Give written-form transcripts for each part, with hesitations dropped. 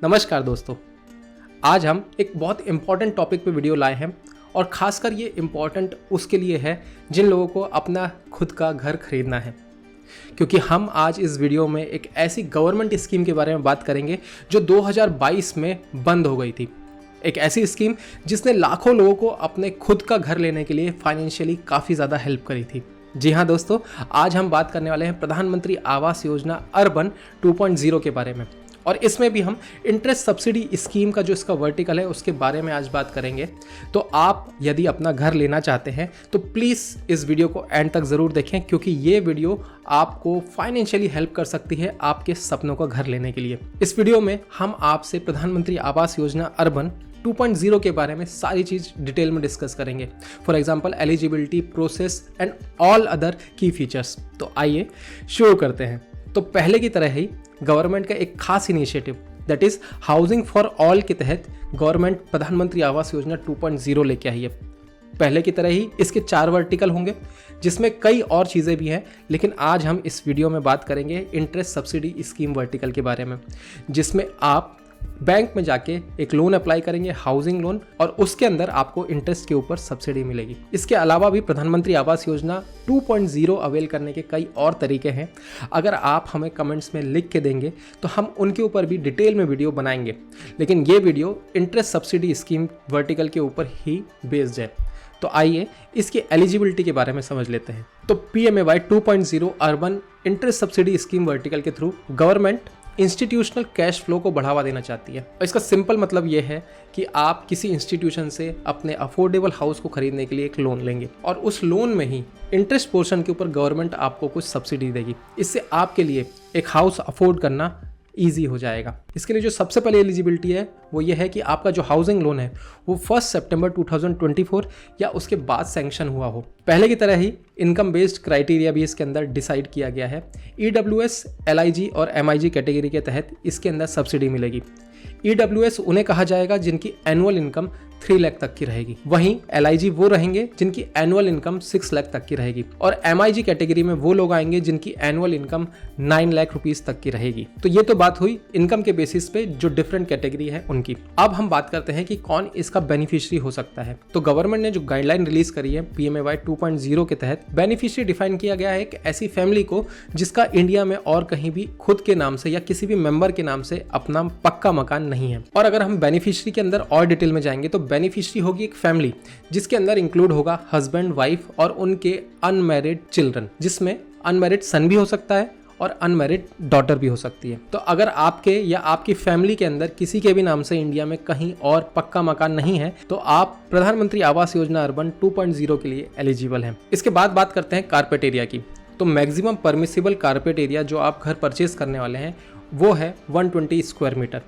नमस्कार दोस्तों, आज हम एक बहुत इम्पॉर्टेंट टॉपिक पे वीडियो लाए हैं और ख़ासकर ये इम्पॉर्टेंट उसके लिए है जिन लोगों को अपना खुद का घर खरीदना है, क्योंकि हम आज इस वीडियो में एक ऐसी गवर्नमेंट स्कीम के बारे में बात करेंगे जो 2022 में बंद हो गई थी। एक ऐसी स्कीम जिसने लाखों लोगों को अपने खुद का घर लेने के लिए फाइनेंशियली काफ़ी ज़्यादा हेल्प करी थी। जी हाँ दोस्तों, आज हम बात करने वाले हैं प्रधानमंत्री आवास योजना अर्बन 2.0 के बारे में, और इसमें भी हम इंटरेस्ट सब्सिडी स्कीम का जो इसका वर्टिकल है उसके बारे में आज बात करेंगे। तो आप यदि अपना घर लेना चाहते हैं तो प्लीज़ इस वीडियो को एंड तक ज़रूर देखें, क्योंकि ये वीडियो आपको फाइनेंशियली हेल्प कर सकती है आपके सपनों का घर लेने के लिए। इस वीडियो में हम आपसे प्रधानमंत्री आवास योजना अर्बन 2.0 के बारे में सारी चीज़ डिटेल में डिस्कस करेंगे। For example eligibility, process and all other की फीचर्स। तो आइए शुरू करते हैं। तो पहले की तरह ही गवर्नमेंट का एक खास initiative that is housing for all के तहत गवर्नमेंट प्रधानमंत्री आवास योजना 2.0 लेके आई है। पहले की तरह ही इसके 4 वर्टिकल होंगे जिसमें कई और चीज़ें भी हैं, लेकिन आज हम इस वीडियो में बात करेंगे इंटरेस्ट सब्सिडी स्कीम वर्टिकल के बारे में, जिसमें आप बैंक में जाके एक लोन अप्लाई करेंगे, हाउसिंग लोन, और उसके अंदर आपको इंटरेस्ट के ऊपर सब्सिडी मिलेगी। इसके अलावा भी प्रधानमंत्री आवास योजना 2.0 अवेल करने के कई और तरीके हैं। अगर आप हमें कमेंट्स में लिख के देंगे तो हम उनके ऊपर भी डिटेल में वीडियो बनाएंगे, लेकिन ये video interest subsidy scheme vertical के ऊपर ही बेस्ड है। तो आइए इसकी एलिजिबिलिटी के बारे में समझ लेते हैं। तो PMAY 2.0 urban interest subsidy scheme vertical के through government institutional cash flow को बढ़ावा देना चाहती है। और इसका सिंपल मतलब ये है कि आप किसी इंस्टीट्यूशन से अपने अफोर्डेबल हाउस को खरीदने के लिए एक लोन लेंगे और उस लोन में ही इंटरेस्ट पोर्शन के ऊपर गवर्नमेंट आपको कुछ सब्सिडी देगी। इससे आपके लिए एक हाउस अफोर्ड करना ईजी हो जाएगा। इसके लिए जो सबसे पहले एलिजिबिलिटी है वो ये है कि आपका जो हाउसिंग लोन है वो 1 सितंबर 2024 या उसके बाद सैंक्शन हुआ हो। पहले की तरह ही इनकम बेस्ड क्राइटेरिया भी इसके अंदर डिसाइड किया गया है। EWS, LIG और MIG कैटेगरी के तहत इसके अंदर सब्सिडी मिलेगी। EWS उन्हें कहा जाएगा जिनकी एनुअल इनकम 3 लाख तक की रहेगी, वहीं LIG वो रहेंगे जिनकी एनुअल इनकम 6 लाख तक की रहेगी, और MIG कैटेगरी में वो लोग आएंगे जिनकी एनुअल इनकम 9 लाख रुपीस तक की रहेगी। तो ये तो बात हुई इनकम के बेसिस पे जो डिफरेंट कैटेगरी है उनकी। अब हम बात करते हैं कि कौन इसका बेनिफिशियरी हो सकता है। तो गवर्नमेंट ने जो गाइडलाइन रिलीज करी है PMAY 2.0 के तहत बेनिफिशियरी डिफाइन किया गया है एक ऐसी फैमिली को जिसका इंडिया में और कहीं भी खुद के नाम से या किसी भी मेंबर के नाम से अपना पक्का मकान नहीं है। और अगर हम बेनिफिशियरी के अंदर और डिटेल में जाएंगे तो बेनिफिशियरी होगी एक फैमिली जिसके अंदर इंक्लूड होगा हस्बैंड, वाइफ और उनके अनमैरिड चिल्ड्रन, जिसमें अनमैरिड सन भी हो सकता है और अनमैरिड डॉटर भी हो सकती है। तो अगर आपके या आपकी फैमिली के अंदर किसी के भी नाम से इंडिया में कहीं और पक्का मकान नहीं है तो आप प्रधानमंत्री आवास योजना अर्बन 2.0 के लिए एलिजिबल हैं। इसके बाद बात करते हैं कारपेट एरिया की। तो मैक्सिमम परमिसिबल कारपेट एरिया जो आप घर परचेज करने वाले हैं वो है 120 स्क्वायर मीटर।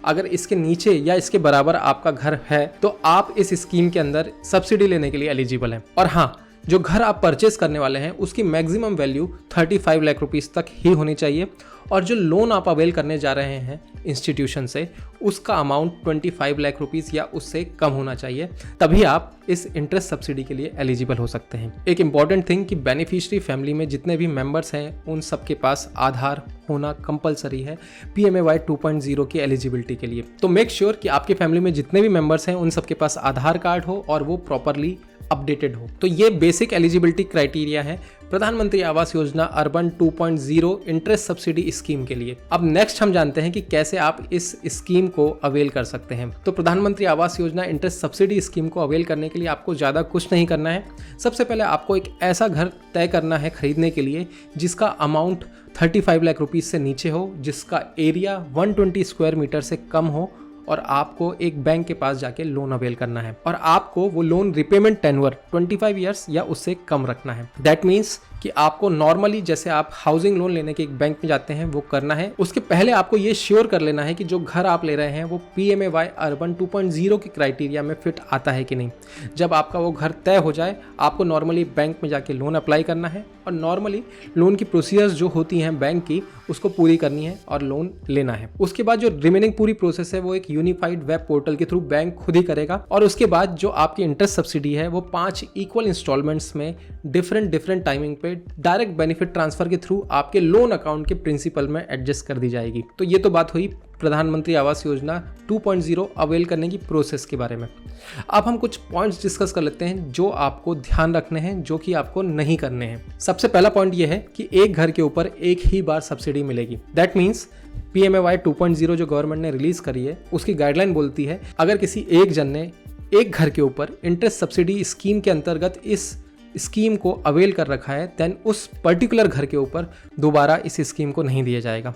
अगर इसके नीचे या इसके बराबर आपका घर है तो आप इस स्कीम के अंदर सब्सिडी लेने के लिए एलिजिबल हैं। और हाँ, जो घर आप परचेस करने वाले हैं उसकी मैक्सिमम वैल्यू 35 लाख रुपीस तक ही होनी चाहिए, और जो लोन आप अवेल करने जा रहे हैं इंस्टीट्यूशन से उसका अमाउंट 25 लाख रुपीस या उससे कम होना चाहिए, तभी आप इस इंटरेस्ट सब्सिडी के लिए एलिजिबल हो सकते हैं। एक इंपॉर्टेंट थिंग कि बेनिफिशियरी फैमिली में जितने भी मेंबर्स हैं उन सबके पास आधार होना कंपलसरी है PMAY 2.0 की एलिजिबिलिटी के लिए। तो मेक श्योर कि आपकी फैमिली में जितने भी मेंबर्स हैं उन सबके पास आधार कार्ड हो और वो प्रॉपरली अपडेटेड हो। तो ये बेसिक एलिजिबिलिटी क्राइटेरिया है प्रधानमंत्री Awas Yojana urban 2.0 interest subsidy scheme के लिए। अब नेक्स्ट हम जानते हैं कि कैसे आप इस स्कीम को अवेल कर सकते हैं। तो प्रधानमंत्री Awas Yojana interest subsidy scheme को अवेल करने के लिए आपको ज़्यादा कुछ नहीं करना है। सबसे पहले आपको एक ऐसा घर तय करना है खरीदने के लिए जिसका अमाउंट 35 लाख रुपीज़ से नीचे हो, जिसका एरिया 120 स्क्वायर मीटर से कम हो, और आपको एक बैंक के पास जाके लोन अवेल करना है, और आपको वो लोन रिपेमेंट टेन्योर 25 ईयर्स या उससे कम रखना है। दैट मीन्स कि आपको नॉर्मली जैसे आप हाउसिंग लोन लेने के एक बैंक में जाते हैं वो करना है। उसके पहले आपको ये श्योर कर लेना है कि जो घर आप ले रहे हैं वो PMAY अर्बन 2.0 के क्राइटेरिया में फिट आता है कि नहीं। जब आपका वो घर तय हो जाए आपको नॉर्मली बैंक में जाके लोन अप्लाई करना है, और नॉर्मली लोन की प्रोसीजर्स जो होती हैं बैंक की उसको पूरी करनी है और लोन लेना है। उसके बाद जो रिमेनिंग पूरी प्रोसेस है वो एक यूनिफाइड वेब पोर्टल के थ्रू बैंक खुद ही करेगा, और उसके बाद जो आपकी इंटरेस्ट सब्सिडी है वो 5 इक्वल इंस्टॉलमेंट्स में डिफरेंट टाइमिंग पे पे डायरेक्ट बेनिफिट ट्रांसफर के थ्रू आपके लोन अकाउंट के प्रिंसिपल में एडजस्ट कर दी जाएगी। तो ये तो बात हुई प्रधानमंत्री आवास योजना 2.0 अवेल करने की प्रोसेस के बारे में। अब हम कुछ पॉइंट्स डिस्कस कर लेते हैं जो आपको ध्यान रखने हैं, जो कि आपको नहीं करने हैं। सबसे पहला पॉइंट ये है कि एक घर के ऊपर एक ही बार सब्सिडी मिलेगी। दैट मीन्स PMAY 2.0 जो गवर्नमेंट ने रिलीज करी है, उसकी गाइडलाइन बोलती है अगर किसी एक जन ने एक घर के ऊपर इंटरेस्ट सब्सिडी स्कीम के अंतर्गत इस स्कीम को अवेल कर रखा है, देन उस पर्टिकुलर घर के ऊपर दोबारा इस स्कीम को नहीं दिया जाएगा।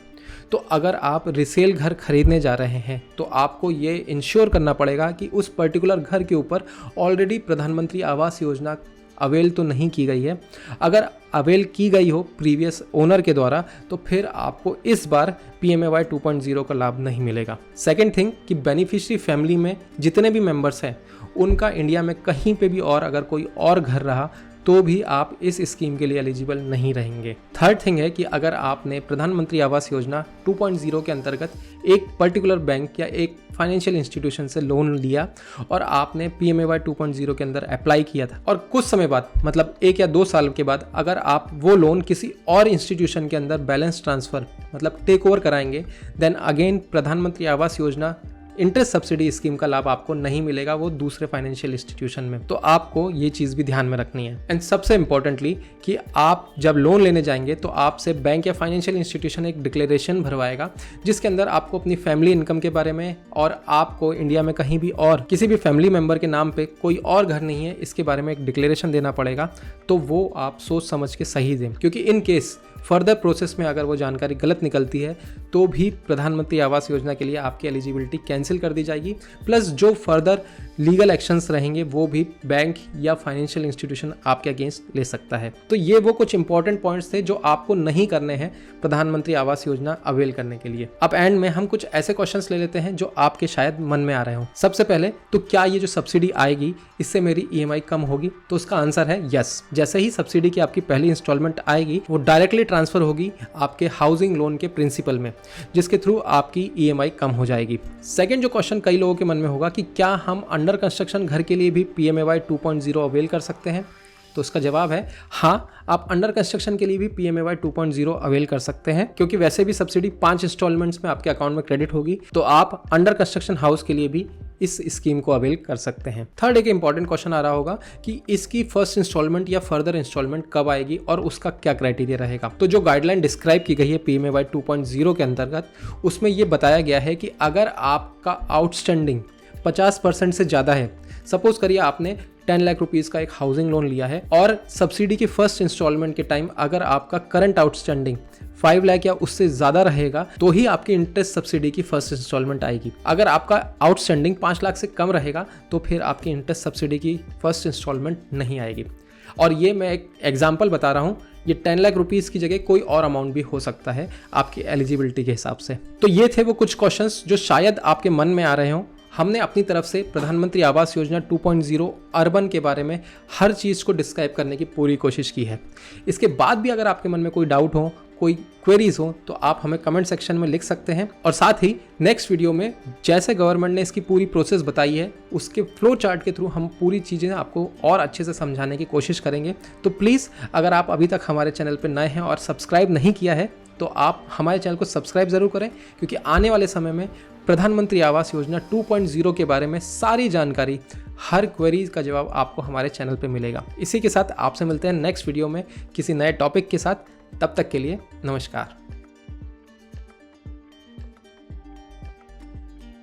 तो अगर आप रिसेल घर खरीदने जा रहे हैं तो आपको ये इंश्योर करना पड़ेगा कि उस पर्टिकुलर घर के ऊपर ऑलरेडी प्रधानमंत्री आवास योजना अवेल तो नहीं की गई है। अगर अवेल की गई हो प्रीवियस ओनर के द्वारा तो फिर आपको इस बार PMAY 2.0 का लाभ नहीं मिलेगा। सेकेंड थिंग कि बेनिफिशियरी फैमिली में जितने भी मेंबर्स हैं उनका इंडिया में कहीं पे भी और अगर कोई और घर रहा तो भी आप इस स्कीम के लिए एलिजिबल नहीं रहेंगे। थर्ड थिंग है कि अगर आपने प्रधानमंत्री आवास योजना 2.0 के अंतर्गत एक पर्टिकुलर बैंक या एक फाइनेंशियल इंस्टीट्यूशन से लोन लिया और आपने PMAY 2.0 के अंदर अप्लाई किया था और कुछ समय बाद मतलब 1 या 2 साल के बाद अगर आप वो लोन किसी और इंस्टीट्यूशन के अंदर बैलेंस ट्रांसफ़र मतलब टेक ओवर कराएंगे, देन अगेन प्रधानमंत्री Awas Yojana interest subsidy scheme का लाभ आपको नहीं मिलेगा वो दूसरे फाइनेंशियल इंस्टीट्यूशन में। तो आपको ये चीज़ भी ध्यान में रखनी है। एंड सबसे इंपॉर्टेंटली कि आप जब लोन लेने जाएंगे तो आपसे बैंक या फाइनेंशियल इंस्टीट्यूशन एक डिक्लेरेशन भरवाएगा जिसके अंदर आपको अपनी फैमिली इनकम के बारे में और आपको इंडिया में कहीं भी और किसी भी फैमिली मेम्बर के नाम पे कोई और घर नहीं है इसके बारे में एक डिक्लेरेशन देना पड़ेगा। तो वो आप सोच समझ के सही दें, क्योंकि इन केस फर्दर प्रोसेस में अगर वो जानकारी गलत निकलती है तो भी प्रधानमंत्री आवास योजना के लिए आपकी एलिजिबिलिटी कैंसिल कर दी जाएगी। प्लस जो फर्दर लीगल एक्शंस रहेंगे वो भी बैंक या फाइनेंशियल इंस्टीट्यूशन आपके अगेंस्ट ले सकता है। तो ये वो कुछ इंपॉर्टेंट पॉइंट्स थे जो आपको नहीं करने हैं प्रधानमंत्री आवास योजना अवेल करने के लिए। अब एंड में हम कुछ ऐसे क्वेश्चंस ले लेते हैं जो आपके शायद मन में आ रहे हो। सबसे पहले तो क्या ये जो सब्सिडी आएगी इससे मेरी EMI कम होगी? तो उसका आंसर है यस। जैसे ही सब्सिडी की आपकी पहली इंस्टॉलमेंट आएगी वो डायरेक्टली ट्रांसफर होगी आपके हाउसिंग लोन के प्रिंसिपल में, जिसके थ्रू आपकी EMI कम हो जाएगी। सेकंड जो क्वेश्चन कई लोगों के मन में होगा कि क्या हम अंडर कंस्ट्रक्शन घर के लिए भी PMAY 2.0 अवेल कर सकते हैं? तो उसका जवाब है हाँ, आप अंडर कंस्ट्रक्शन के लिए भी PMAY 2.0 अवेल कर सकते हैं, क्योंकि वैसे भी सब्सिडी 5 इंस्टॉलमेंट्स में आपके अकाउंट में क्रेडिट होगी। तो आप अंडर कंस्ट्रक्शन हाउस के लिए भी इस स्कीम को अवेल कर सकते हैं। थर्ड एक इंपॉर्टेंट क्वेश्चन आ रहा होगा कि इसकी फर्स्ट इंस्टॉलमेंट या फर्दर इंस्टॉलमेंट कब आएगी और उसका क्या क्राइटेरिया रहेगा। तो जो गाइडलाइन डिस्क्राइब की गई है PMAY 2.0 के अंतर्गत उसमें यह बताया गया है कि अगर आपका आउटस्टैंडिंग 50% से ज़्यादा है, सपोज करिए आपने 10 लाख रुपीज़ का एक हाउसिंग लोन लिया है और सब्सिडी की फर्स्ट इंस्टॉलमेंट के टाइम अगर आपका करंट आउटस्टैंडिंग 5 लाख या उससे ज़्यादा रहेगा तो ही आपकी इंटरेस्ट सब्सिडी की फर्स्ट इंस्टॉलमेंट आएगी। अगर आपका आउटस्टैंडिंग 5 लाख से कम रहेगा तो फिर आपकी इंटरेस्ट सब्सिडी की फर्स्ट इंस्टॉलमेंट नहीं आएगी। और ये मैं एक एग्जांपल बता रहा हूँ, ये 10 लाख रुपीज़ की जगह कोई और अमाउंट भी हो सकता है आपकी एलिजिबिलिटी के हिसाब से। तो ये थे वो कुछ क्वेश्चंस जो शायद आपके मन में आ रहे हों। हमने अपनी तरफ से प्रधानमंत्री आवास योजना 2.0 अर्बन के बारे में हर चीज़ को डिस्क्राइब करने की पूरी कोशिश की है। इसके बाद भी अगर आपके मन में कोई डाउट हो, कोई क्वेरीज हो तो आप हमें कमेंट सेक्शन में लिख सकते हैं। और साथ ही नेक्स्ट वीडियो में जैसे गवर्नमेंट ने इसकी पूरी प्रोसेस बताई है उसके फ्लो चार्ट के थ्रू हम पूरी चीज़ें आपको और अच्छे से समझाने की कोशिश करेंगे। तो प्लीज़ अगर आप अभी तक हमारे चैनल पर नए हैं और सब्सक्राइब नहीं किया है तो आप हमारे चैनल को सब्सक्राइब ज़रूर करें, क्योंकि आने वाले समय में प्रधानमंत्री आवास योजना 2.0 के बारे में सारी जानकारी, हर क्वेरीज का जवाब आपको हमारे चैनल पे मिलेगा। इसी के साथ आपसे मिलते हैं नेक्स्ट वीडियो में किसी नए टॉपिक के साथ। तब तक के लिए नमस्कार।